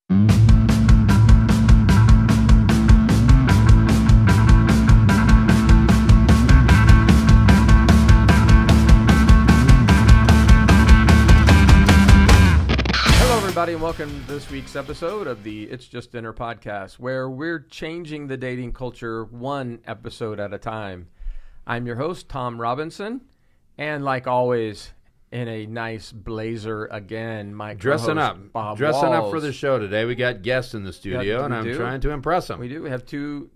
Everybody, and welcome to this week's episode of the It's Just Dinner podcast, where we're changing the dating culture one episode at a time. I'm your host, Tom Robinson, and like always, in a nice blazer again, my dressing up, Bob dressing Walls. up for the show today. We got guests in the studio, and I'm trying to impress them. We do. We have two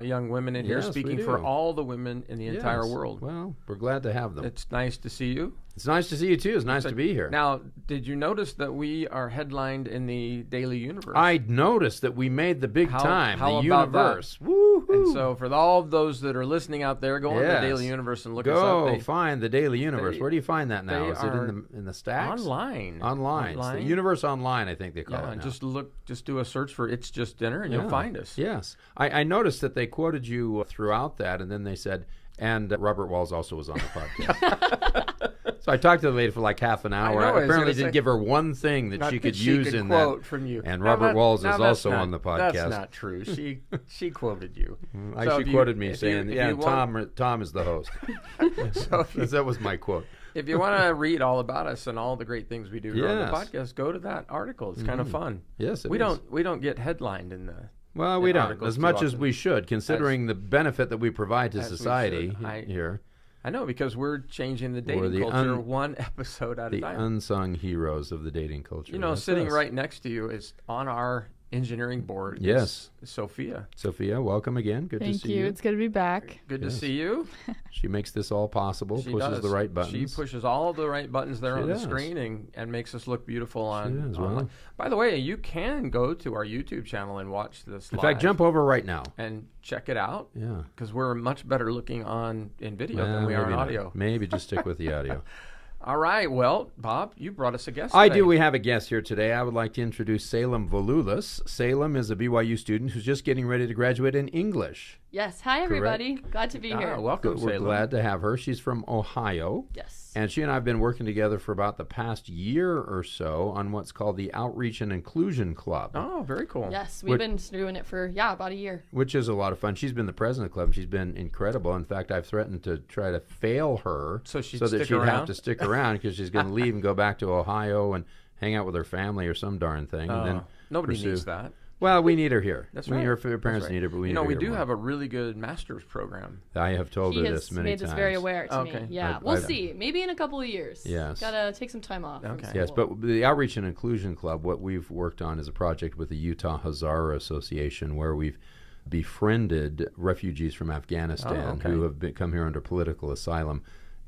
young women in here speaking for all the women in the entire world. Well, we're glad to have them. It's nice to see you. It's nice to see you, too. It's nice to be here. Now, did you notice that we are headlined in the Daily Universe? I noticed that we made the big time, how the about Universe. That? Woo-hoo. And so for all of those that are listening out there, go on to the Daily Universe and look us up. Go find the Daily Universe. Where do you find that now? Is it in the stacks? Online. It's the Universe Online, I think they call it now. Just do a search for It's Just Dinner and you'll find us. Yes. I noticed that they quoted you throughout that, and then they said, and Robert Walls also was on the podcast. So I talked to the lady for like half an hour. I apparently didn't give her one thing that she could use in quote that. From you. And Robert Walls is also on the podcast. That's not true. She quoted you. She quoted me saying, Tom is the host. That was my quote. If you want to read all about us and all the great things we do here on the podcast, go to that article. It's kind of fun. Yes, we don't get headlined in the. Well, we don't as much as we should, considering the benefit that we provide to society here. I know, because we're changing the dating culture one episode at a time. The unsung heroes of the dating culture. You know, sitting right next to you is on our engineering board. Yes. Sophia. Sophia, welcome again. Good to see you. Thank you. It's good to be back. Good to see you. She makes this all possible, pushes the right buttons. She pushes all the right buttons there on the screen and makes us look beautiful on. By the way, you can go to our YouTube channel and watch this live. In fact, jump over right now. And check it out. Yeah. Because we're much better looking in video than we are in audio. Maybe just stick with the audio. All right. Well, Bob, you brought us a guest today. I do. We have a guest here today. I would like to introduce Salem Valiulis. Salem is a BYU student who's just getting ready to graduate in English. Yes. Hi, everybody. Glad to be here. Welcome, We're Salem. glad to have her. She's from Ohio. Yes. And she and I have been working together for about the past year or so on what's called the Outreach and Inclusion Club. Oh, very cool. Yes. We've been doing it for, about a year. Which is a lot of fun. She's been the president of the club, and she's been incredible. In fact, I've threatened to try to fail her so that she'd have to stick around because she's going to leave and go back to Ohio and hang out with her family or some darn thing. And then nobody needs that. Well, we need her here. That's right. Her parents need her, but we need her here. We do have a really good master's program. I have told her this many times. He has made this very aware to me. Yeah, we'll see. Maybe in a couple of years. Yes. Got to take some time off. Okay. Yes, but the Outreach and Inclusion Club, what we've worked on is a project with the Utah Hazara Association where we've befriended refugees from Afghanistan who have come here under political asylum.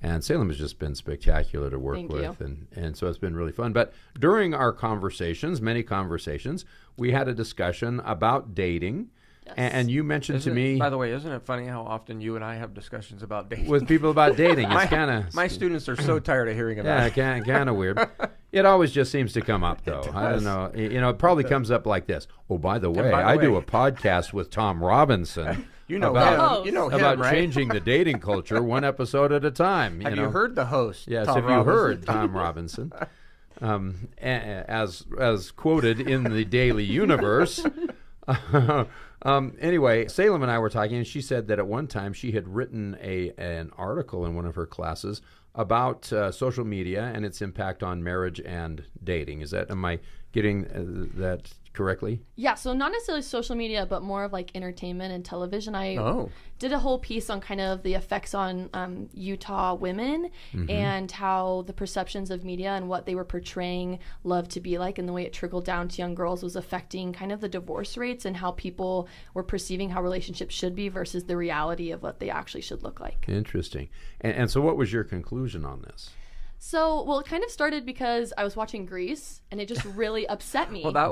And Salem has just been spectacular to work with, and so it's been really fun. But during our conversations, many conversations, we had a discussion about dating, and you mentioned to me... By the way, isn't it funny how often you and I have discussions about dating? With people about dating. It's kind of... My students are so tired of hearing about it. Yeah, kind of weird. It always just seems to come up, though. I don't know. It probably comes up like this. Oh, by the way, I do a podcast with Tom Robinson. You know him, about right? changing the dating culture one episode at a time. Have you heard the host? Yes, Tom have Robinson? You heard Tom Robinson? As quoted in the Daily Universe. Anyway, Salem and I were talking, and she said that at one time she had written an article in one of her classes about social media and its impact on marriage and dating. Am I getting that correctly? Yeah, so not necessarily social media, but more of like entertainment and television. I did a whole piece on kind of the effects on Utah women and how the perceptions of media and what they were portraying love to be like and the way it trickled down to young girls was affecting kind of the divorce rates and how people were perceiving how relationships should be versus the reality of what they actually should look like. Interesting. And so what was your conclusion on this? So, it kind of started because I was watching Grease, and it just really upset me. Well, that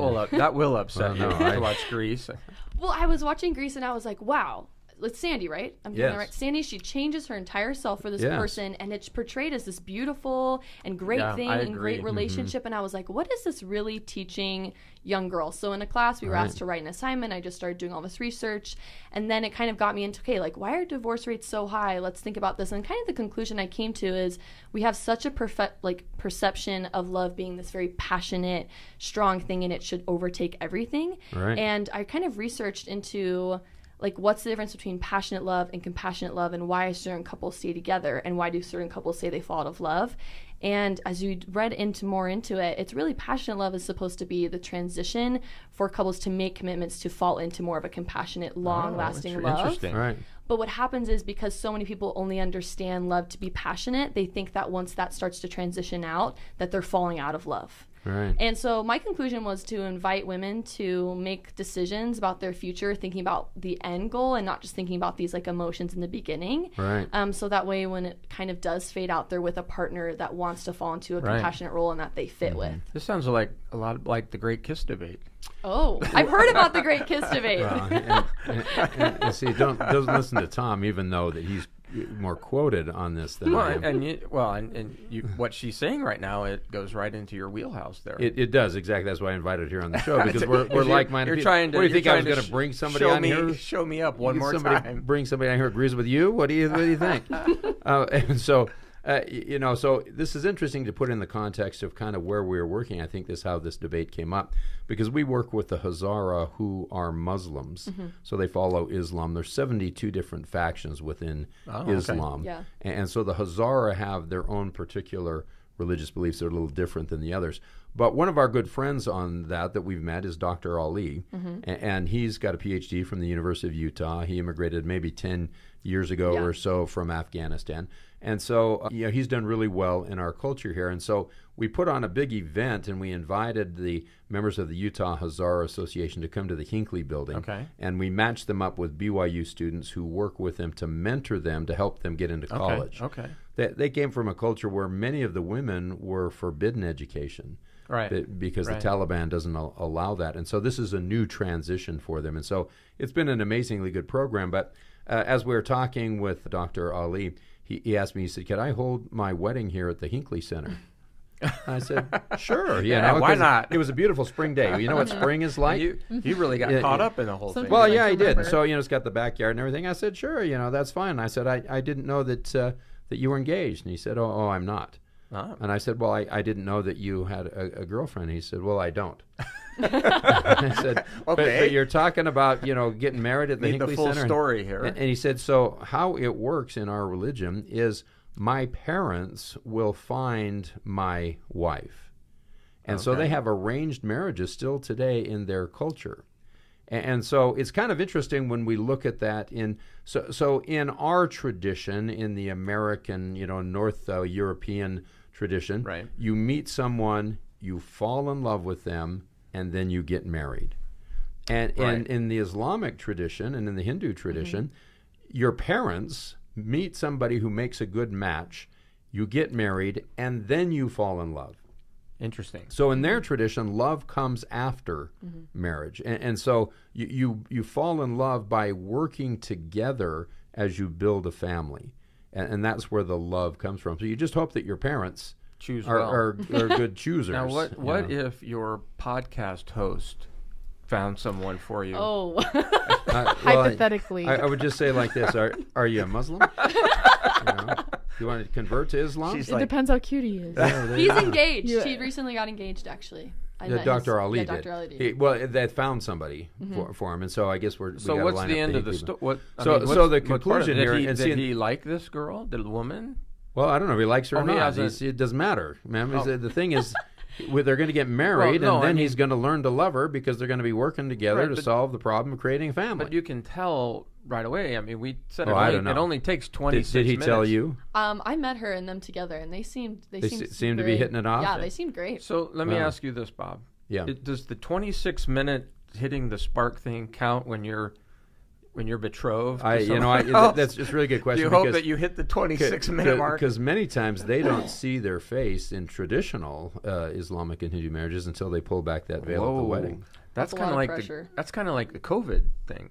will upset you to watch Grease. Well, I was watching Grease, and I was like, wow. it's Sandy, right? I'm getting that right. Sandy, she changes her entire self for this person, and it's portrayed as this beautiful and great thing and great relationship. And I was like, what is this really teaching young girls? So in a class, we were asked to write an assignment. I just started doing all this research, and then it kind of got me into, okay, like, why are divorce rates so high? Let's think about this. And kind of the conclusion I came to is we have such a perception of love being this very passionate, strong thing, and it should overtake everything. Right. And I kind of researched into, like, what's the difference between passionate love and compassionate love, and why certain couples stay together, and why do certain couples say they fall out of love? And as you read more into it, it's really passionate love is supposed to be the transition for couples to make commitments to fall into more of a compassionate, long-lasting love. Interesting. Right. But what happens is, because so many people only understand love to be passionate, they think that once that starts to transition out, that they're falling out of love. Right. And so my conclusion was to invite women to make decisions about their future, thinking about the end goal and not just thinking about these like emotions in the beginning. Right. So that way, when it kind of does fade out, they're with a partner that wants to fall into a compassionate role and that they fit with. This sounds like a lot like the Great Kiss Debate. Oh, I've heard about the Great Kiss Debate. And see, don't listen to Tom, even though that he's more quoted on this than I am. And what she's saying right now, it goes right into your wheelhouse there. It does, exactly. That's why I invited her here on the show, because we're like-minded people. What do you think, I was going to bring somebody on here? Show me up one more time. Bring somebody on here who agrees with you? What do you think? And so... so this is interesting to put in the context of kind of where we're working. I think this is how this debate came up, because we work with the Hazara, who are Muslims. So they follow Islam. There's 72 different factions within Islam. Yeah. And so the Hazara have their own particular religious beliefs that are a little different than the others. But one of our good friends on that we've met is Dr. Ali, and he's got a PhD from the University of Utah. He immigrated maybe 10 years ago or so from Afghanistan. And so he's done really well in our culture here. And so we put on a big event, and we invited the members of the Utah Hazara Association to come to the Hinckley building. Okay. And we matched them up with BYU students who work with them to mentor them to help them get into college. Okay. They came from a culture where many of the women were forbidden education. Right. Because the Taliban doesn't allow that. And so this is a new transition for them. And so it's been an amazingly good program. But as we were talking with Dr. Ali, he asked me, he said, could I hold my wedding here at the Hinckley Center? I said, sure. Why not? It was a beautiful spring day. You know what spring is like? You really got caught up in the whole thing. Well, yeah, I did. So, it's got the backyard and everything. I said, sure, that's fine. I said, I didn't know that you were engaged. And he said, oh, I'm not. Ah. And I said, well, I didn't know that you had a girlfriend. He said, well, I don't. I said, but you're talking about, getting married at the Hinckley Center. The full story here. And he said, so how it works in our religion is my parents will find my wife. And so they have arranged marriages still today in their culture. And so it's kind of interesting when we look at that so in our tradition, in the American, North European tradition, you meet someone, you fall in love with them, and then you get married. And in the Islamic tradition and in the Hindu tradition, your parents meet somebody who makes a good match, you get married, and then you fall in love. Interesting. So in their tradition, love comes after marriage. And so you fall in love by working together as you build a family. And that's where the love comes from. So you just hope that your parents are good choosers. Now, what if your podcast host found someone for you? Oh. Hypothetically. I would just say like this. Are you a Muslim? Do you want to convert to Islam? It depends how cute he is. He's engaged. He recently got engaged, actually. Dr. Ali did. Dr. Ali did. They found somebody for him, and so I guess So what's the end of the story? So the conclusion here... Did he like this girl, the woman? Well, I don't know if he likes her or not. It doesn't matter. The thing is... they're going to get married, and then he's going to learn to love her because they're going to be working together to solve the problem of creating a family. But you can tell right away. I mean, we said it only takes 26 minutes. Did he minutes. tell you? I met her and them together, and they seemed to be hitting it off? Yeah, they seemed great. So let me ask you this, Bob. Yeah. Does the 26-minute hitting the spark thing count when you're betrothed? That's just a really good question. Do you hope that you hit the 26-minute mark? Because many times they don't see their face in traditional Islamic and Hindu marriages until they pull back that veil at the wedding. That's kind of like pressure. That's kind of like the COVID thing.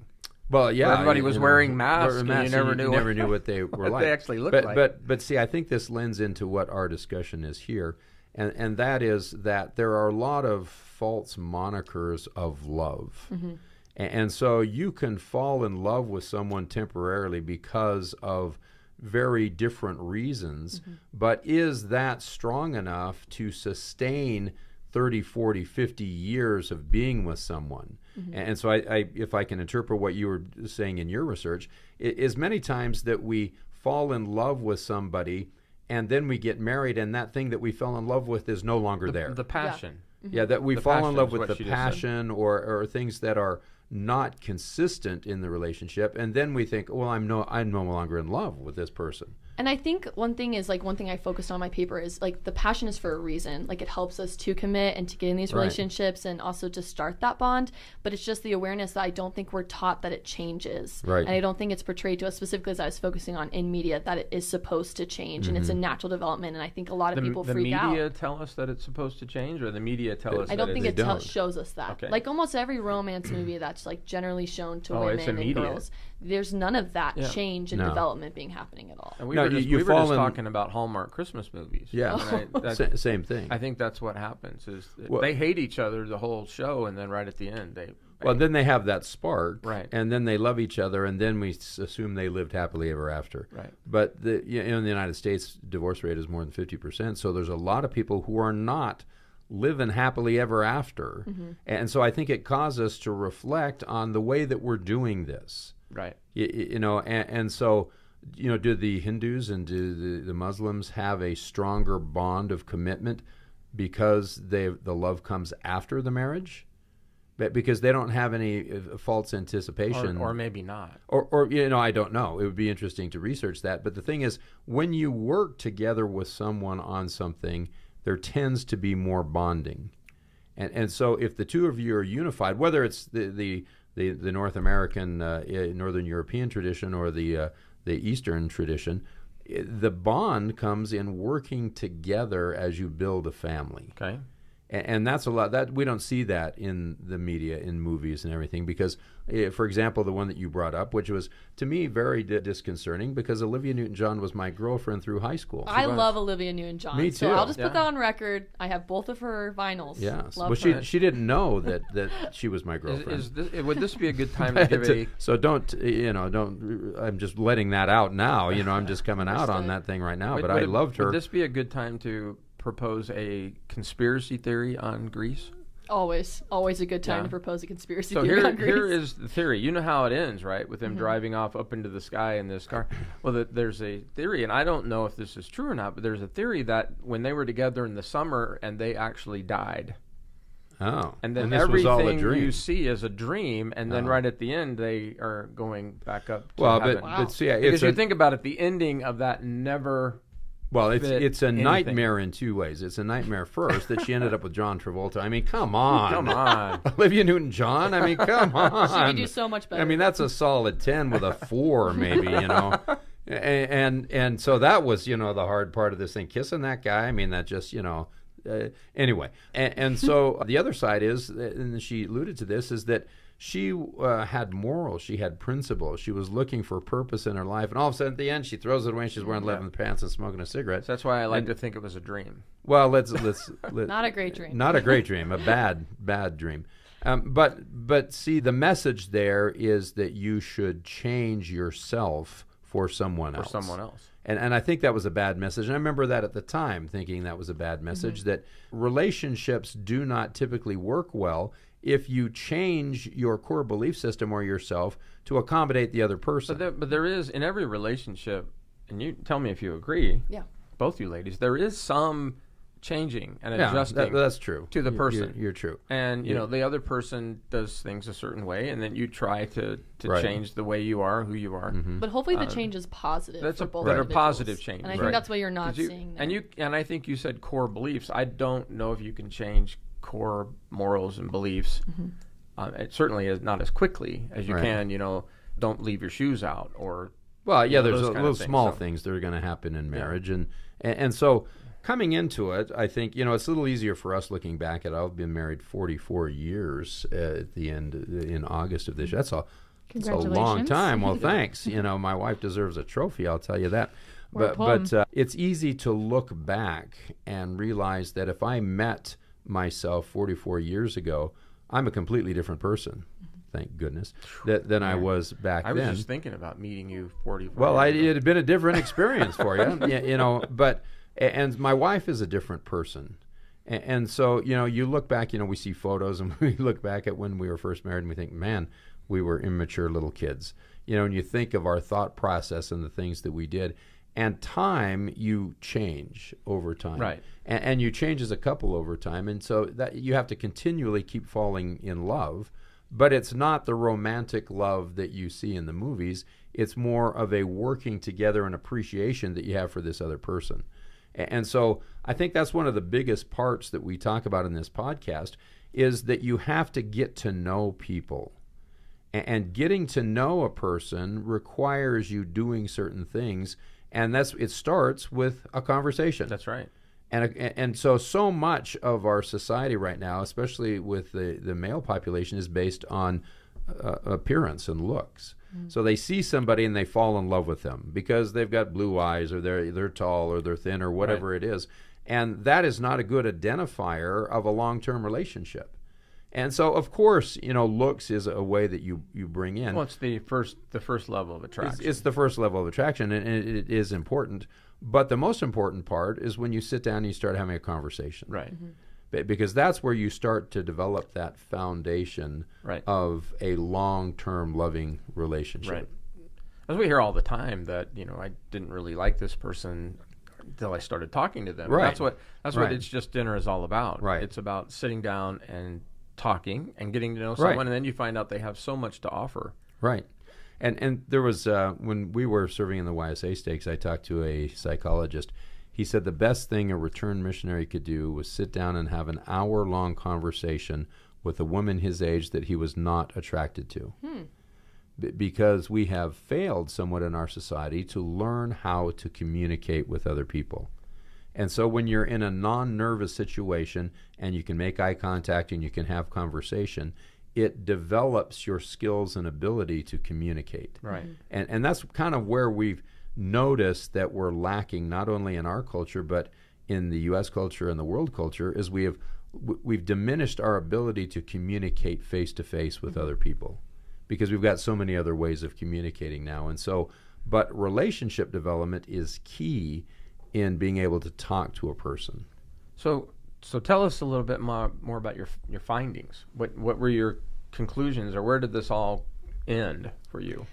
Well, yeah, everybody was wearing masks, and you never knew what they were like. They actually looked like. But see, I think this lends into what our discussion is here, and that is that there are a lot of false monikers of love. Mm-hmm. And so you can fall in love with someone temporarily because of very different reasons, mm-hmm. but is that strong enough to sustain 30, 40, 50 years of being with someone? Mm-hmm. And so if I can interpret what you were saying in your research, it is many times that we fall in love with somebody and then we get married and that thing that we fell in love with is no longer there. The passion. Yeah, mm-hmm. That we fall in love with the passion or things that are not consistent in the relationship, and then we think, well, I'm no longer in love with this person. And I think one thing I focused on in my paper is like the passion is for a reason. Like it helps us to commit and to get in these relationships and also to start that bond. But it's just the awareness that I don't think we're taught that it changes. Right. And I don't think it's portrayed to us specifically as I was focusing on in media that it is supposed to change mm-hmm. and it's a natural development. And I think a lot of people freak out. The media tell us that it's supposed to change, or the media tell us I don't think it shows us that. Okay. Like almost every romance movie that's like generally shown to women and girls, there's none of that change and development being happening at all. And we were just talking about Hallmark Christmas movies. Yeah, right? Same thing. I think that's what happens is they hate each other the whole show, and then right at the end then they have that spark, right? And then they love each other, and then we assume they lived happily ever after, right? But in the United States, divorce rate is more than 50%. So there's a lot of people who are not living happily ever after, mm-hmm. and so I think it causes us to reflect on the way that we're doing this, right? And so. Do the Hindus and do the Muslims have a stronger bond of commitment because the love comes after the marriage? Because they don't have any false anticipation. Or maybe not. Or I don't know. It would be interesting to research that. But the thing is, when you work together with someone on something, there tends to be more bonding. And so if the two of you are unified, whether it's the North American, Northern European tradition or the Eastern tradition, the bond comes in working together as you build a family. Okay. And that's a lot. That we don't see that in the media, in movies and everything, because, for example, the one that you brought up, which was, to me, very disconcerting, because Olivia Newton-John was my girlfriend through high school. I love Olivia Newton-John. Me too. So I'll just put that on record. I have both of her vinos. Yes. Love her. She didn't know that she was my girlfriend. Would this be a good time to give a... So don't, I'm just letting that out now. I'm just coming out on that thing right now, but I loved her. Would this be a good time to propose a conspiracy theory on Greece? Always a good time to propose a conspiracy theory on Greece. Here is the theory. You know how it ends, right? With them driving off up into the sky in this car. Well, there's a theory, and I don't know if this is true or not, but there's a theory that when they were together in the summer and they actually died. Oh. And then everything you see is a dream, and then right at the end they are going back up to heaven. But see, because you think about it, the ending of that never... Well, it's a nightmare in two ways. It's a nightmare first that she ended up with John Travolta. I mean, come on. Come on. Olivia Newton-John? I mean, come on. She would do so much better. I mean, that's a solid 10 with a 4 maybe, And so that was, the hard part of this thing. Kissing that guy, I mean, that just, anyway. And so the other side is, and she alluded to this, is that she had morals. She had principles. She was looking for purpose in her life. And all of a sudden, at the end, she throws it away and she's wearing leather pants and smoking a cigarette. So that's why I like to think it was a dream. Well, let's not a great dream. Not a great dream. A bad dream. But see, the message there is that you should change yourself for someone else. And I think that was a bad message. And I remember that at the time, thinking that was a bad message, that relationships do not typically work well if you change your core belief system or yourself to accommodate the other person. But there is, in every relationship, and you tell me if you agree, both you ladies, there is some changing and adjusting that's true. To the person. You're true. And, the other person does things a certain way, and then you try to change the way you are, who you are. Mm-hmm. But hopefully the change is positive for both that are positive change. And I think that's what you're not seeing now. And I think you said core beliefs. I don't know if you can change core morals and beliefs. It certainly is not as quickly as you can, don't leave your shoes out or... Well, yeah, there's little small things that are going to happen in marriage. And so coming into it, I think, it's a little easier for us looking back at it. I've been married 44 years at the end, in August of this year. That's a It's a long time. Well, thanks. My wife deserves a trophy, I'll tell you that. But it's easy to look back and realize that if I met myself 44 years ago, I'm a completely different person. Thank goodness than I was back then. I was just thinking about meeting you 44 Well, years ago. it had been a different experience for you, but my wife is a different person. And so, you look back, we see photos and we look back at when we were first married and we think, man, we were immature little kids. And you think of our thought process and the things that we did. And time, you change over time. Right. And you change as a couple over time. And so that you have to continually keep falling in love. But it's not the romantic love that you see in the movies. It's more of a working together and appreciation that you have for this other person. And so I think that's one of the biggest parts that we talk about in this podcast is that you have to get to know people. And getting to know a person requires you doing certain things. And it starts with a conversation. That's right. And so much of our society right now, especially with the male population, is based on appearance and looks. Mm. So they see somebody and they fall in love with them because they've got blue eyes or they're tall or they're thin or whatever it is. And that is not a good identifier of a long-term relationship. And so, of course, looks is a way that you bring in. Well, it's the first level of attraction. It's the first level of attraction, and it is important. But the most important part is when you sit down and you start having a conversation. Right. Mm-hmm. Because that's where you start to develop that foundation of a long-term loving relationship. Right. As we hear all the time that, I didn't really like this person until I started talking to them. Right. That's what It's Just Dinner is all about. Right. It's about sitting down and talking and getting to know someone, and then you find out they have so much to offer. Right. And there was, when we were serving in the YSA stakes, I talked to a psychologist. He said the best thing a return missionary could do was sit down and have an hour-long conversation with a woman his age that he was not attracted to. Because we have failed somewhat in our society to learn how to communicate with other people. And so when you're in a non-nervous situation and you can make eye contact and you can have conversation, it develops your skills and ability to communicate. Right. And that's kind of where we've noticed that we're lacking, not only in our culture, but in the U.S. culture and the world culture, is we've diminished our ability to communicate face-to-face with other people because we've got so many other ways of communicating now. And so, but relationship development is key in being able to talk to a person. So tell us a little bit more about your findings. What were your conclusions, or where did this all end for you?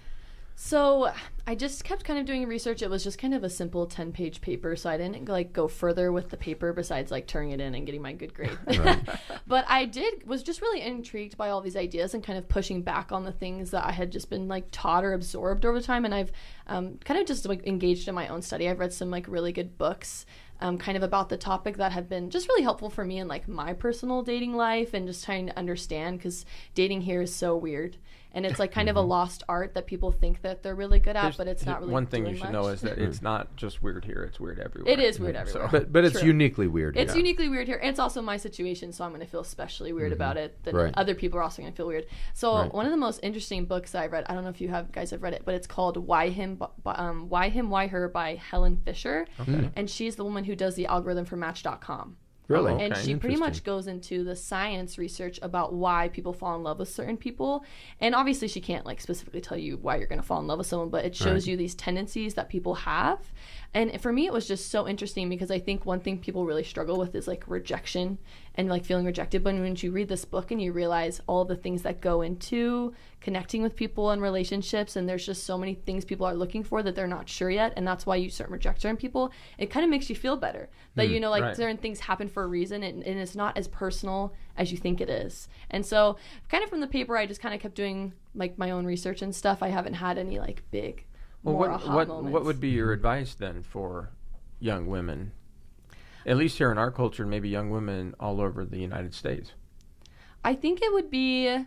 So I just kept kind of doing research. It was just kind of a simple 10-page paper, so I didn't go further with the paper besides turning it in and getting my good grade. Right. But I was just really intrigued by all these ideas and kind of pushing back on the things that I had just been taught or absorbed over time. And I've kind of just engaged in my own study. I've read some really good books kind of about the topic that have been just really helpful for me in my personal dating life and just trying to understand, because dating here is so weird. And it's kind of a lost art that people think that they're really good at, but it's not really. One thing you should much. know is that it's not just weird here; it's weird everywhere. It is weird everywhere. But it's uniquely weird. It's uniquely weird here, and it's also my situation, so I'm going to feel especially weird about it. That other people are also going to feel weird. So one of the most interesting books I've read, I don't know if you guys have read it, but it's called Why Him, Why Her by Helen Fisher, and she's the woman who does the algorithm for Match.com. Really? And she pretty much goes into the science research about why people fall in love with certain people. And obviously she can't specifically tell you why you're going to fall in love with someone, but it shows you these tendencies that people have. And for me, it was just so interesting because I think one thing people really struggle with is rejection and feeling rejected. But when you read this book and you realize all the things that go into connecting with people and relationships, and there's just so many things people are looking for that they're not sure yet, and that's why you start reject certain people, it kind of makes you feel better that certain things happen for a reason, and it's not as personal as you think it is. And so kind of from the paper, I just kind of kept doing my own research and stuff. I haven't had any big moments. What would be your advice then for young women, at least here in our culture, and maybe young women all over the United States? I think it would be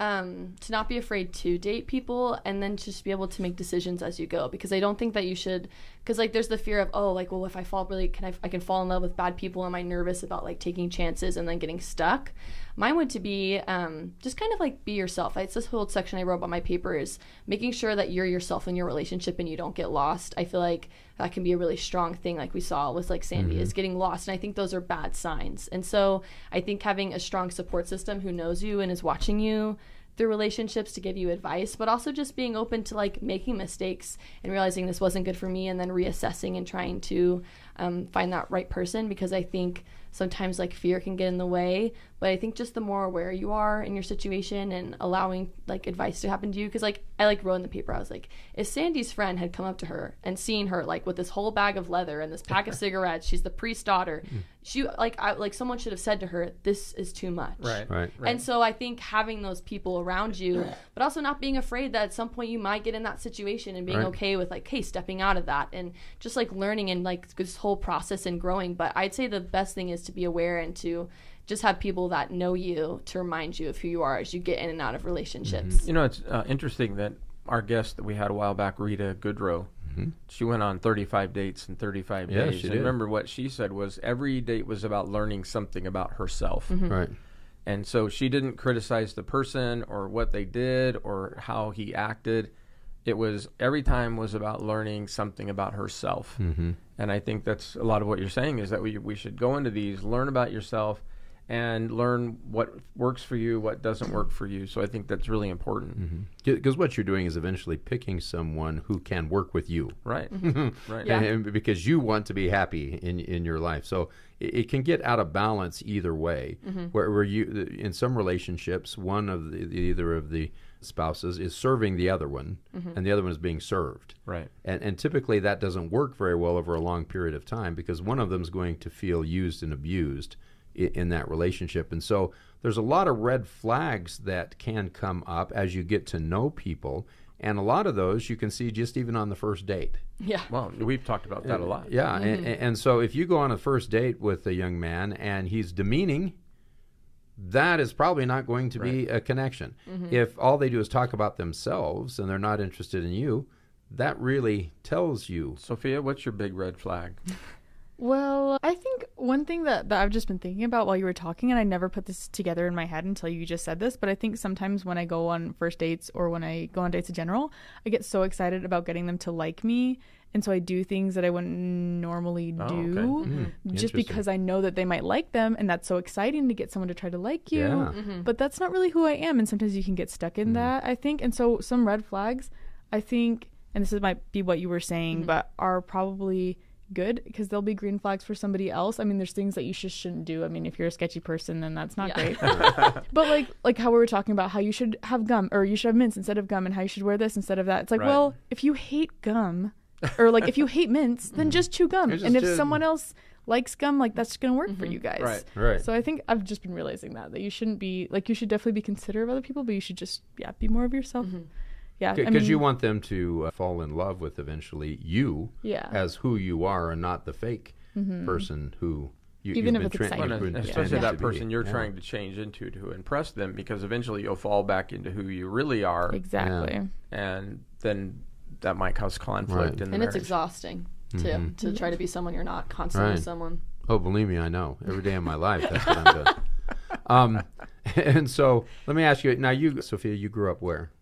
to not be afraid to date people, and then just be able to make decisions as you go, because I don't think that you should, because like there's the fear of, oh, like, well, if I fall really, I can fall in love with bad people, am I nervous about like taking chances and then getting stuck? Mine would to be just kind of like be yourself. It's this whole section I wrote about my paper is making sure that you're yourself in your relationship and you don't get lost. I feel like that can be a really strong thing, like we saw with like Sandy, is getting lost, and I think those are bad signs. And so I think having a strong support system who knows you and is watching you through relationships to give you advice, but also just being open to like making mistakes and realizing this wasn't good for me, and then reassessing and trying to find that right person, because I think sometimes like fear can get in the way. But I think just the more aware you are in your situation and allowing like advice to happen to you, because like I like wrote in the paper, I was like, if Sandy's friend had come up to her and seen her like with this whole bag of leather and this pack of cigarettes, she's the priest's daughter, she like someone should have said to her, this is too much. Right. And so I think having those people around you, but also not being afraid that at some point you might get in that situation, and being okay with like, hey, stepping out of that, and just like learning and like this whole process and growing. But I'd say the best thing is to be aware and to just have people that know you to remind you of who you are as you get in and out of relationships. You know, it's interesting that our guest that we had a while back, Rita Goodrow, she went on 35 dates in 35 days. She and did. Remember what she said was every date was about learning something about herself. Right. And so she didn't criticize the person or what they did or how he acted. It was every time was about learning something about herself. And I think that's a lot of what you're saying, is that we should go into these, learn about yourself, and learn what works for you, what doesn't work for you. So I think that's really important. Because what you're doing is eventually picking someone who can work with you. Right. Right. Yeah. And because you want to be happy in your life. So it can get out of balance either way, where you, in some relationships, one of either of the spouses is serving the other one, and the other one is being served. Right. And typically that doesn't work very well over a long period of time, because one of them is going to feel used and abused in that relationship. And so there's a lot of red flags that can come up as you get to know people, and a lot of those you can see just even on the first date. Yeah. Well, we've talked about that a lot. Yeah. And so if you go on a first date with a young man and he's demeaning, that is probably not going to be a connection. If all they do is talk about themselves and they're not interested in you, that really tells you. Sophia, what's your big red flag? Well, I think one thing that I've just been thinking about while you were talking, and I never put this together in my head until you just said this, but I think sometimes when I go on first dates or when I go on dates in general, I get so excited about getting them to like me. And so I do things that I wouldn't normally do just because I know that they might like them. And that's so exciting to get someone to try to like you. Yeah. But that's not really who I am. And sometimes you can get stuck in that, I think. And so some red flags, I think, and this might be what you were saying, but are probably good, because there'll be green flags for somebody else. I mean, there's things that you just shouldn't do. I mean, if you're a sketchy person, then that's not great. But like how we were talking about how you should have gum, or you should have mints instead of gum, and how you should wear this instead of that. It's like, well, if you hate gum, or like if you hate mints, then just chew gum. And if someone else likes gum, like that's gonna work for you guys. Right. So I think I've just been realizing that you shouldn't be like, you should definitely be considerate of other people, but you should just be more of yourself. Yeah, because you want them to fall in love with eventually you as who you are, and not the fake person who even if it's exciting. Especially that person you're trying to change into to impress them, because eventually you'll fall back into who you really are. Exactly. And then that might cause conflict in the marriage. It's exhausting too, to try to be someone you're not, constantly someone. Oh, believe me, I know. Every day of my life, that's what I'm doing. And so let me ask you now. You, Sophia, you grew up where?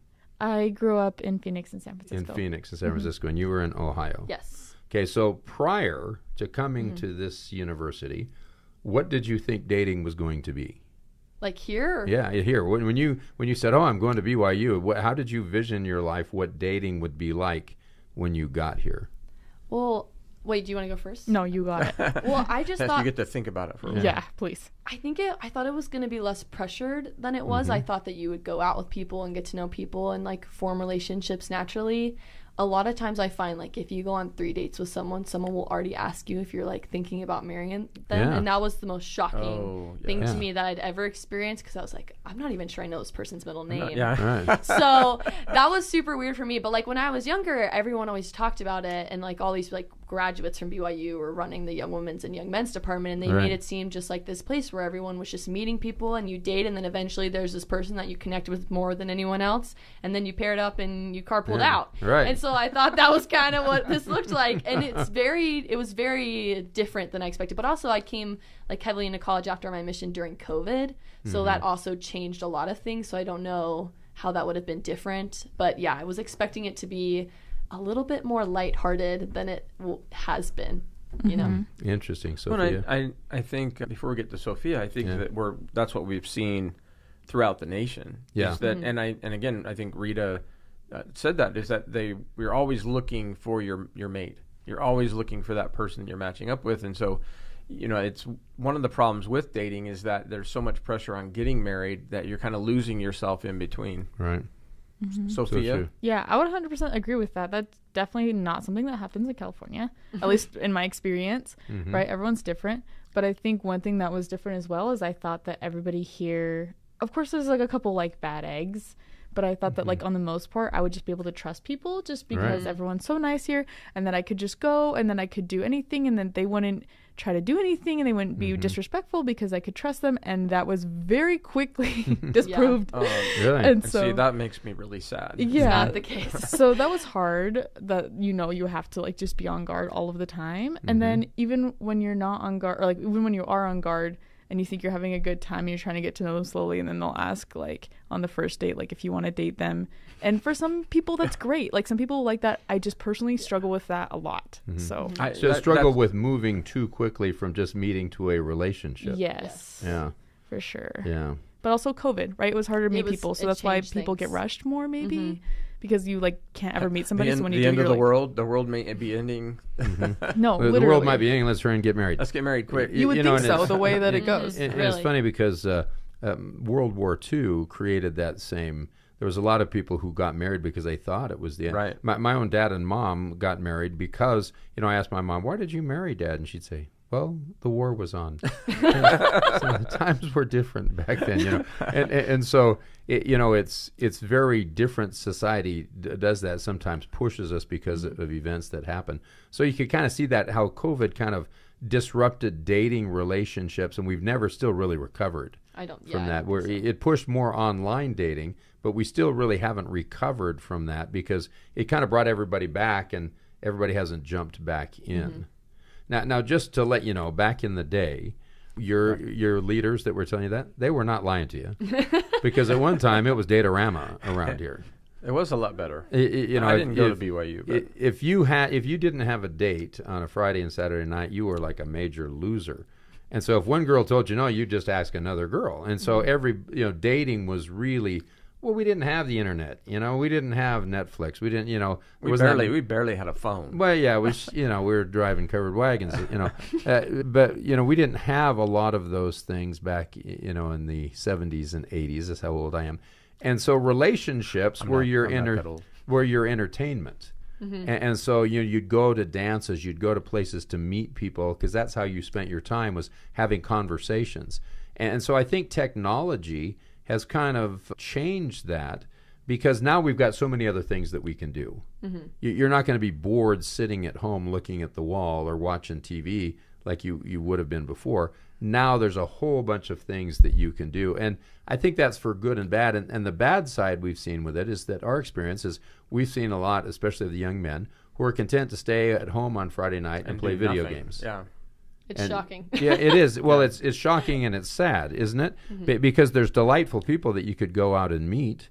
I grew up in Phoenix and San Francisco. In Phoenix and San Francisco, and you were in Ohio. Yes. Okay, so prior to coming to this university, what did you think dating was going to be? Like here? Yeah, here. When you said, "Oh, I'm going to BYU," how did you vision your life? What dating would be like when you got here? Well, wait. Do you want to go first? No, you got it. Well, I just thought you get to think about it for a minute. Yeah, please. I thought it was going to be less pressured than it was. I thought that you would go out with people and get to know people and like form relationships naturally. A lot of times I find like if you go on 3 dates with someone will already ask you if you're like thinking about marrying them. And that was the most shocking thing to me that I'd ever experienced, because I was like, I'm not even sure I know this person's middle name. So that was super weird for me. But like when I was younger, everyone always talked about it, and like all these like graduates from BYU were running the young women's and young men's department, and they made it seem just like this place where everyone was just meeting people and you date, and then eventually there's this person that you connect with more than anyone else, and then you paired up and you carpooled out. Right. And so I thought that was kind of what this looked like, and it was very different than I expected. But also I came like heavily into college after my mission during COVID, so that also changed a lot of things. So I don't know how that would have been different, but yeah, I was expecting it to be a little bit more lighthearted than it has been, you know. Interesting. Sophia? Well, I think before we get to Sophia, I think that that's what we've seen throughout the nation. Yeah. Is that, and again, I think Rita said that, is that we're always looking for your mate. You're always looking for that person you're matching up with, and so, you know, it's one of the problems with dating is that there's so much pressure on getting married that you're kind of losing yourself in between. Right. Sophia? Yeah, I would 100% agree with that. That's definitely not something that happens in California, at least in my experience, right? Everyone's different. But I think one thing that was different as well is I thought that everybody here, of course, there's like a couple like bad eggs, but I thought that like on the most part, I would just be able to trust people just because everyone's so nice here, and that I could just go and then I could do anything, and then they wouldn't try to do anything and they wouldn't be disrespectful because I could trust them, and that was very quickly disproved. Really? And so see, that makes me really sad. It's not the case. So that was hard, that, you know, you have to like just be on guard all of the time. And then even when you're not on guard, or like even when you are on guard and you think you're having a good time and you're trying to get to know them slowly, and then they'll ask like on the first date, like if you want to date them. And for some people that's great. Like some people like that. I just personally struggle with that a lot. So I struggle with moving too quickly from just meeting to a relationship. Yes. Yeah. For sure. Yeah. But also COVID, right? It was harder to meet people, so that's why people get rushed more, maybe, because you like can't ever meet somebody. So when you the do, end of you're the like, world, the world may be ending. No, Well, literally. the world might be ending. Let's try and get married. Let's get married quick. You would think so, the way that it goes. And it's funny because World War II created that same. There was a lot of people who got married because they thought it was the end. Right. My own dad and mom got married because, you know, I asked my mom, "Why did you marry Dad?" And she'd say, "Well, the war was on." So the times were different back then, you know. And so, you know, it's very different. Society does that sometimes, pushes us because of events that happen. So you could kind of see that, how COVID kind of disrupted dating relationships, and we've never still really recovered from that. Where it pushed more online dating, but we still really haven't recovered from that because it kind of brought everybody back, and everybody hasn't jumped back in. Now, just to let you know, back in the day, your leaders that were telling you that, they were not lying to you, because at one time it was Datorama around here. It was a lot better. You know, I didn't go to BYU. But if you didn't have a date on a Friday and Saturday night, you were like a major loser. And so if one girl told you no, you just ask another girl. And so dating was really. Well, we didn't have the internet, you know. We didn't have Netflix. We didn't, you know. We barely had a phone. Well, yeah, we were driving covered wagons, you know. But you know, we didn't have a lot of those things back, you know, in the 70s and 80s. That's how old I am. And so relationships were your entertainment. And so you'd go to dances, you'd go to places to meet people, because that's how you spent your time, was having conversations. And so I think technology has kind of changed that, because now we've got so many other things that we can do. You're not going to be bored sitting at home looking at the wall or watching TV like you would have been before. Now there's a whole bunch of things that you can do, and I think that's for good and bad. And the bad side we've seen with it is that our experience is we've seen a lot, especially of the young men, who are content to stay at home on Friday night and play video games. Yeah. It's shocking. Yeah, it is. Well, it's shocking and it's sad, isn't it? Because there's delightful people that you could go out and meet,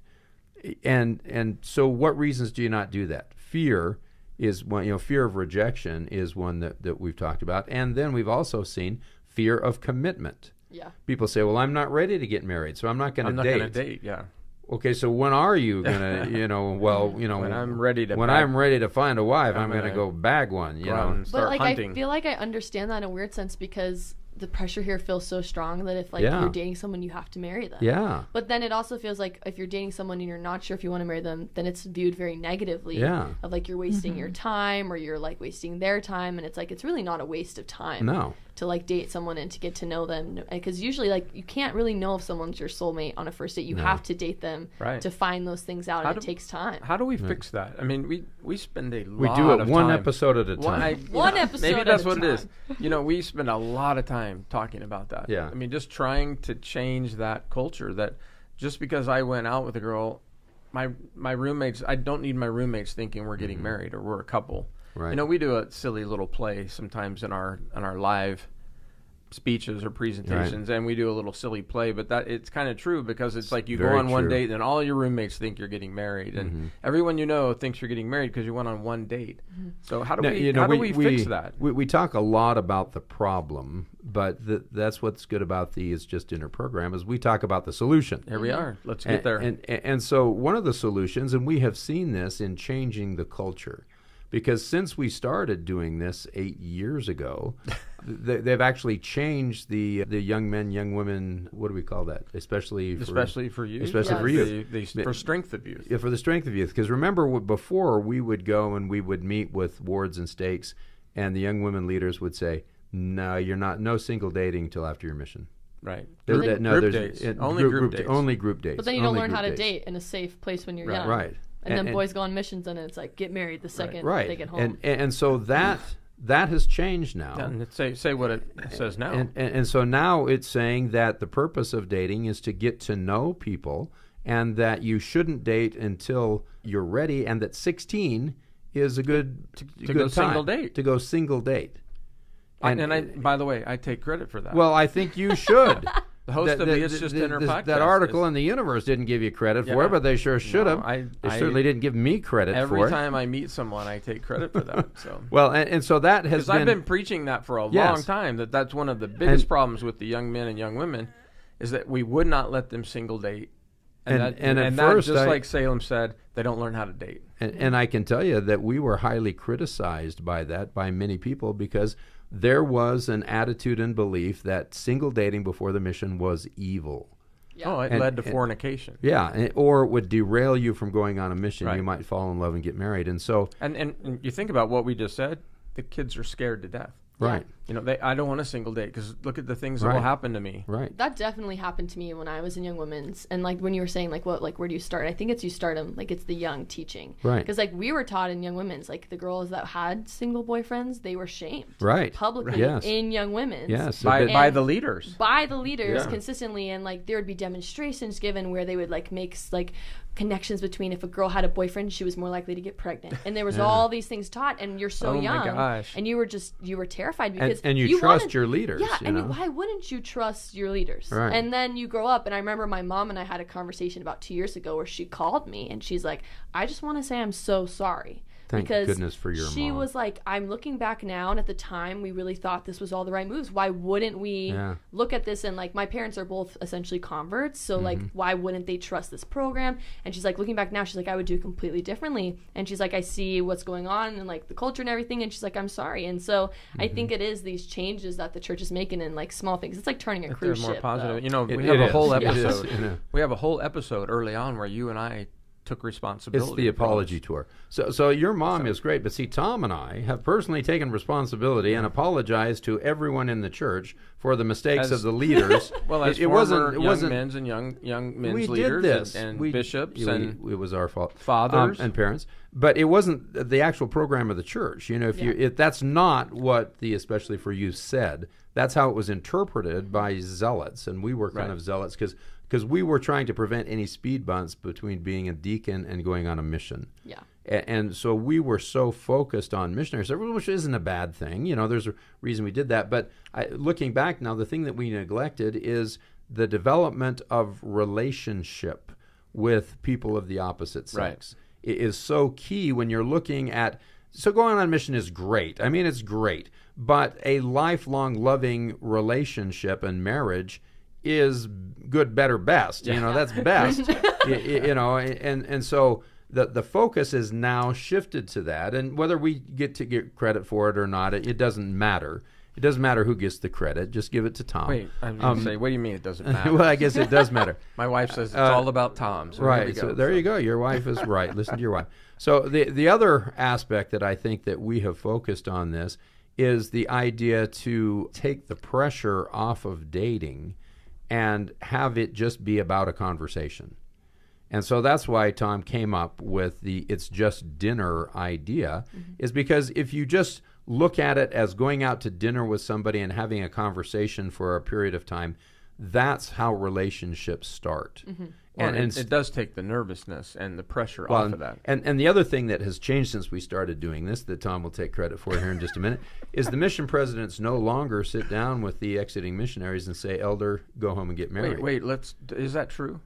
and so what reasons do you not do that? Fear is one. You know, fear of rejection is one that we've talked about, and then we've also seen fear of commitment. Yeah. People say, "Well, I'm not ready to get married, so I'm not going to date." I'm not going to date. Yeah. Okay, so when are you gonna, you know? Well, you know, when I'm ready to find a wife, I'm gonna go bag one. You know, and start but like hunting. I feel like I understand that in a weird sense, because the pressure here feels so strong that if like you're dating someone, you have to marry them. Yeah. But then it also feels like if you're dating someone and you're not sure if you want to marry them, then it's viewed very negatively. Yeah. Of like you're wasting your time, or you're like wasting their time, and it's like it's really not a waste of time. No. To like date someone and to get to know them, because usually like you can't really know if someone's your soulmate on a first date. You have to date them to find those things out, and it takes time. How do we fix that? I mean, we spend a lot of time. We do it one episode at a time. One episode maybe at that's a what time. it is. You know, we spend a lot of time talking about that. Yeah. I mean, just trying to change that culture that just because I went out with a girl, my roommates, I don't need my roommates thinking we're getting married or we're a couple. Right. You know, we do a silly little play sometimes in our live speeches or presentations, and we do a little silly play, but that it's kind of true, because it's like you go on one date and all your roommates think you're getting married, and everyone you know thinks you're getting married because you went on one date. So how do we fix that? We talk a lot about the problem, but that's what's good about the It's Just Dinner program is we talk about the solution. Here we are. Let's get there. And so one of the solutions, and we have seen this in changing the culture, because since we started doing this 8 years ago, they've actually changed the young men, young women. What do we call that? Especially for youth. Especially for youth. For strength of youth. Yeah, for the strength of youth. Because remember, before we would go and we would meet with wards and stakes, and the young women leaders would say, "No, you're not. No single dating until after your mission." Right. Group dates. Only group dates. Only group dates. But then you don't learn how to date in a safe place when you're young. Right. And then boys go on missions, and it's like get married the second they get home. And so that has changed now. And say what it says now. And so now it's saying that the purpose of dating is to get to know people, and that you shouldn't date until you're ready, and that 16 is a good to go single date. To go single date. And by the way, I take credit for that. Well, I think you should. The host of the It's Just Dinner podcast. That article in the Universe didn't give you credit for it, but they sure should have. They certainly didn't give me credit for it. Every time I meet someone, I take credit for that. So well, and so that has been... I've been preaching that for a long time, that's one of the biggest problems with the young men and young women, is that we would not let them single date. And first, just like Salem said, they don't learn how to date. And I can tell you that we were highly criticized by that by many people, because there was an attitude and belief that single dating before the mission was evil. Yeah. Oh, it led to fornication. Yeah, or it would derail you from going on a mission. Right. You might fall in love and get married. And so... And you think about what we just said, the kids are scared to death. Right. You know, I don't want a single date because look at the things that will happen to me. Right. That definitely happened to me when I was in Young Women's. And like when you were saying like where do you start? I think it's you start them like it's the young teaching. Right. Because like we were taught in Young Women's, like the girls that had single boyfriends, they were shamed. Right. Publicly in Young Women's. Yes. By the leaders. By the leaders consistently, and like there would be demonstrations given where they would like make like connections between if a girl had a boyfriend, she was more likely to get pregnant. And there was all these things taught, and you're so young. My gosh. And you were terrified because and you trust your leaders. Yeah, and why wouldn't you trust your leaders? Right. And then you grow up, and I remember my mom and I had a conversation about 2 years ago where she called me and she's like, I just want to say I'm so sorry. Thank goodness for your she mom. was like, I'm looking back now, and at the time we really thought this was all the right moves. Why wouldn't we look at this? And like my parents are both essentially converts, so like why wouldn't they trust this program? And she's like, looking back now, she's like, I would do it completely differently. And she's like, I see what's going on and like the culture and everything. And she's like, I'm sorry. And so I think it is these changes that the church is making in like small things. It's like turning a cruise ship. More positive. Though. You know, we have a whole episode. We have a whole episode early on where you and I took responsibility. It's the apology tour. So your mom is great, but see, Tom and I have personally taken responsibility and apologized to everyone in the church for the mistakes of the leaders. Well, as it wasn't men's and young men's leaders and bishops, and it was our fault, fathers and parents. But it wasn't the actual program of the church. You know, if that's not what the Especially for You said, that's how it was interpreted by zealots, and we were kind of zealots because we were trying to prevent any speed bumps between being a deacon and going on a mission. Yeah. And so we were so focused on missionary service, which isn't a bad thing. You know, there's a reason we did that. But looking back now, the thing that we neglected is the development of relationship with people of the opposite sex. Right. It is so key when you're looking at... So going on a mission is great. I mean, it's great. But a lifelong loving relationship and marriage is good, better, best. You know, that's best. You know, and so the focus is now shifted to that. And whether we get credit for it or not, it doesn't matter. It doesn't matter who gets the credit. Just give it to Tom. Wait, I'm going to say, what do you mean it doesn't matter? Well, I guess it does matter. My wife says it's all about Tom. So right. So there you go. Your wife is right. Listen to your wife. So the other aspect that I think that we have focused on this is the idea to take the pressure off of dating and have it just be about a conversation. And so that's why Tom came up with the "it's just dinner" idea, is because if you just look at it as going out to dinner with somebody and having a conversation for a period of time, that's how relationships start. Well, and it does take the nervousness and the pressure off of that. And the other thing that has changed since we started doing this, that Tom will take credit for here in just a minute, is the mission presidents no longer sit down with the exiting missionaries and say, "Elder, go home and get married." Wait, is that true?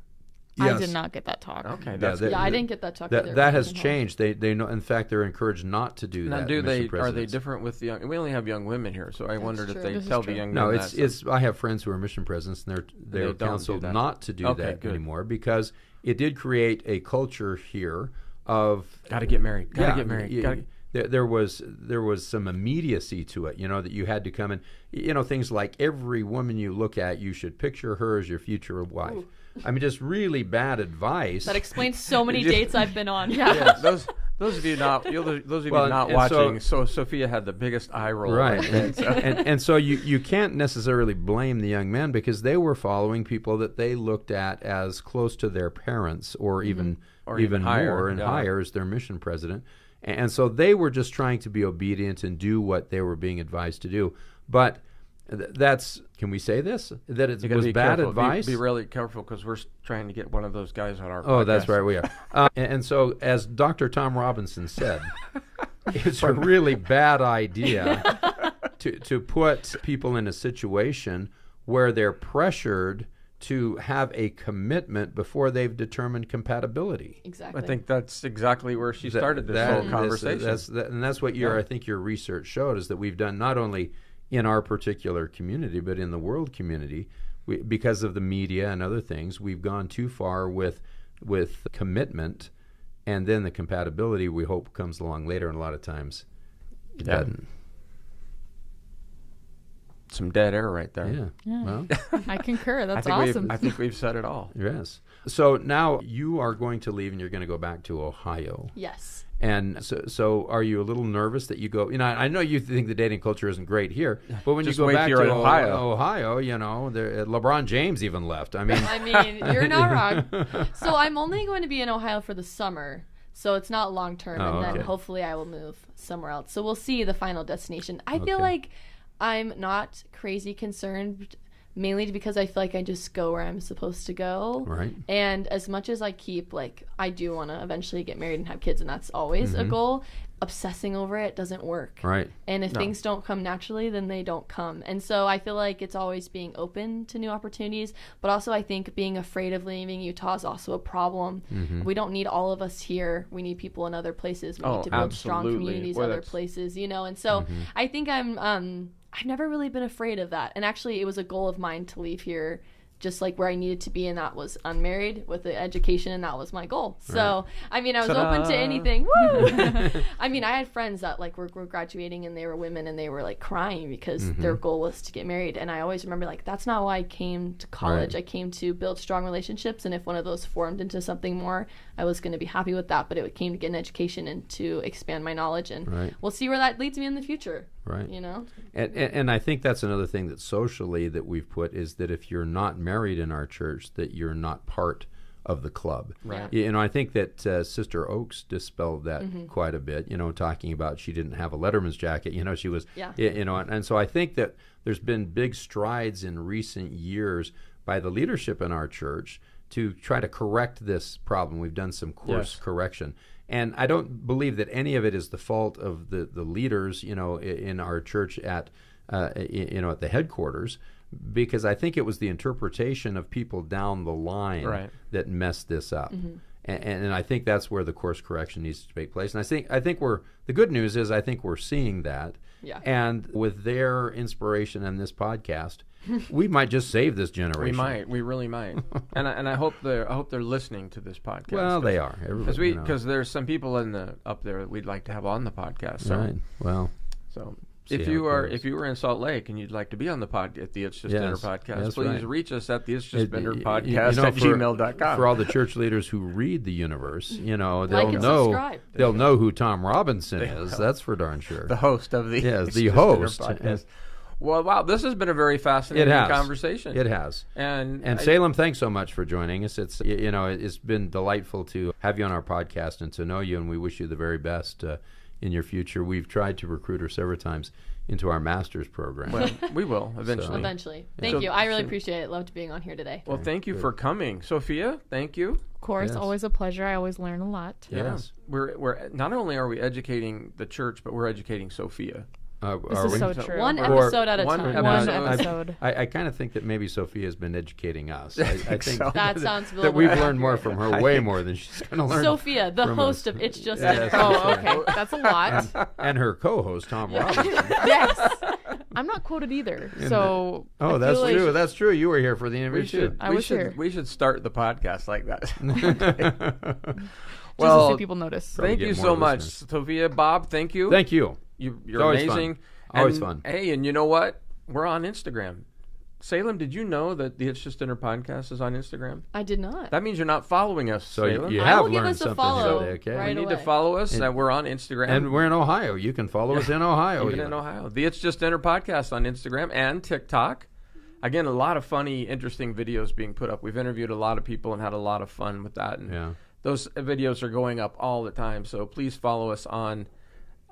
Yes. I did not get that talk. Okay, I didn't get that talk either. That has changed. They know. In fact, they're encouraged not to do that. Are they different with the young? We only have young women here, so I wondered if they tell the young men. No, it's. I have friends who are mission presidents, and they're counseled not to do that anymore, because it did create a culture here of got to get married. Got to get married. There was some immediacy to it, that you had to come in, things like every woman you look at, you should picture her as your future wife. Ooh. I mean, just really bad advice. That explains so many dates I've been on. Yeah. Those of you not watching, so Sophia had the biggest eye roll. Right. And so you can't necessarily blame the young men, because they were following people that they looked at as close to their parents, or even higher as their mission president. And so they were just trying to be obedient and do what they were being advised to do. But can we say this? That it was bad advice? Be really careful, because we're trying to get one of those guys on our podcast. Oh, that's right, we are. And so, as Dr. Tom Robinson said, it's a really bad idea to put people in a situation where they're pressured to have a commitment before they've determined compatibility. Exactly. I think that's exactly where she started this whole conversation. And that's what I think your research showed, is that we've done not only in our particular community, but in the world community, because of the media and other things, we've gone too far with commitment, and then the compatibility we hope comes along later, and a lot of times it doesn't. Some dead air right there. Yeah. Well, I concur. That's awesome. I think we've said it all. Yes. So now you are going to leave, and you're going to go back to Ohio. Yes. And so are you a little nervous that you go, I know you think the dating culture isn't great here, but when you go back to Ohio, LeBron James even left. I mean, you're not wrong. So I'm only going to be in Ohio for the summer, so it's not long term, and then hopefully I will move somewhere else. So we'll see the final destination. I feel like I'm not crazy concerned, mainly because I feel like I just go where I'm supposed to go. Right. And as much as I keep, I do want to eventually get married and have kids, and that's always a goal, obsessing over it doesn't work. Right. And if things don't come naturally, then they don't come. And so I feel like it's always being open to new opportunities, but also I think being afraid of leaving Utah is also a problem. We don't need all of us here. We need people in other places. We need to build strong communities in other places, and so I think I've never really been afraid of that. And actually, it was a goal of mine to leave here just where I needed to be, and that was unmarried with the education, and that was my goal. So, I was open to anything. Woo! I had friends that were graduating, and they were women, and they were crying because their goal was to get married. And I always remember that's not why I came to college. I came to build strong relationships, and if one of those formed into something more, I was going to be happy with that. But it came to get an education and to expand my knowledge, and we'll see where that leads me in the future. Right. And I think that's another thing that socially that we've put, is that if you're not married in our church, that you're not part of the club. Right. I think that Sister Oaks dispelled that quite a bit, talking about she didn't have a letterman's jacket, she was, and so I think that there's been big strides in recent years by the leadership in our church to try to correct this problem. We've done some course correction. And I don't believe that any of it is the fault of the leaders, in our church at the headquarters, because I think it was the interpretation of people down the line that messed this up. And I think that's where the course correction needs to take place. And I think the good news is I think we're seeing that. Yeah. And with their inspiration and this podcast, we might just save this generation. We really might. and I hope they're listening to this podcast. Well, they are. Because there's some people up there that we'd like to have on the podcast. So. Right. Well. So If you were in Salt Lake and you'd like to be on the at the It's Just Dinner podcast, please reach us at the It's Just Dinner podcast at gmail.com. For all the church leaders who read the universe, they'll subscribe. know who Tom Robinson is. That's for darn sure. The host of the the host podcast. Well, wow, this has been a very fascinating conversation. It has. And Salem, thanks so much for joining us. It's it's been delightful to have you on our podcast and to know you, and we wish you the very best in your future. We've tried to recruit her several times into our master's program. Well, we will eventually. Eventually. Thank you. I really appreciate it. Loved being on here today. Well, thank you for coming. Sophia, thank you. Of course, always a pleasure. I always learn a lot. Yes. We're not only are we educating the church, but we're educating Sophia. This is so true. One episode at a time. One episode. I kind of think that maybe Sophia has been educating us. I think so. That sounds that we've learned more from her, way more than she's going to learn. Sophia, the host of It's Just Dinner. Oh, okay. That's a lot. And her co-host, Tom Robinson. Yes. I'm not quoted either. So. That's true. That's true. You were here for the interview too. I was here. We should start the podcast like that. Just to see people notice. Thank you so much, Sophia. Bob, thank you. Thank you. You're amazing. Always fun. Hey, and you know what? We're on Instagram. Salem, did you know that the It's Just Dinner podcast is on Instagram? I did not. That means you're not following us, so Salem. you have learned something today, okay? Right you need away. to follow us. We're on Instagram. And we're in Ohio. You can follow us in Ohio. Even in Ohio. The It's Just Dinner podcast on Instagram and TikTok. Again, a lot of funny, interesting videos being put up. We've interviewed a lot of people and had a lot of fun with that. And those videos are going up all the time. So please follow us on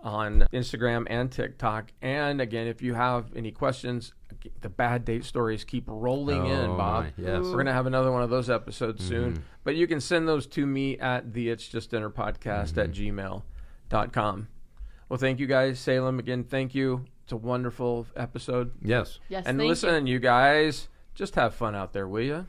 Instagram and TikTok. And again, if you have any questions, the bad date stories keep rolling in, Bob. Yes. We're going to have another one of those episodes soon. But you can send those to me at the It's Just Dinner podcast at gmail.com. Well, thank you guys. Salem, again, thank you. It's a wonderful episode. Yes. Yes. And listen, you guys, just have fun out there, will you?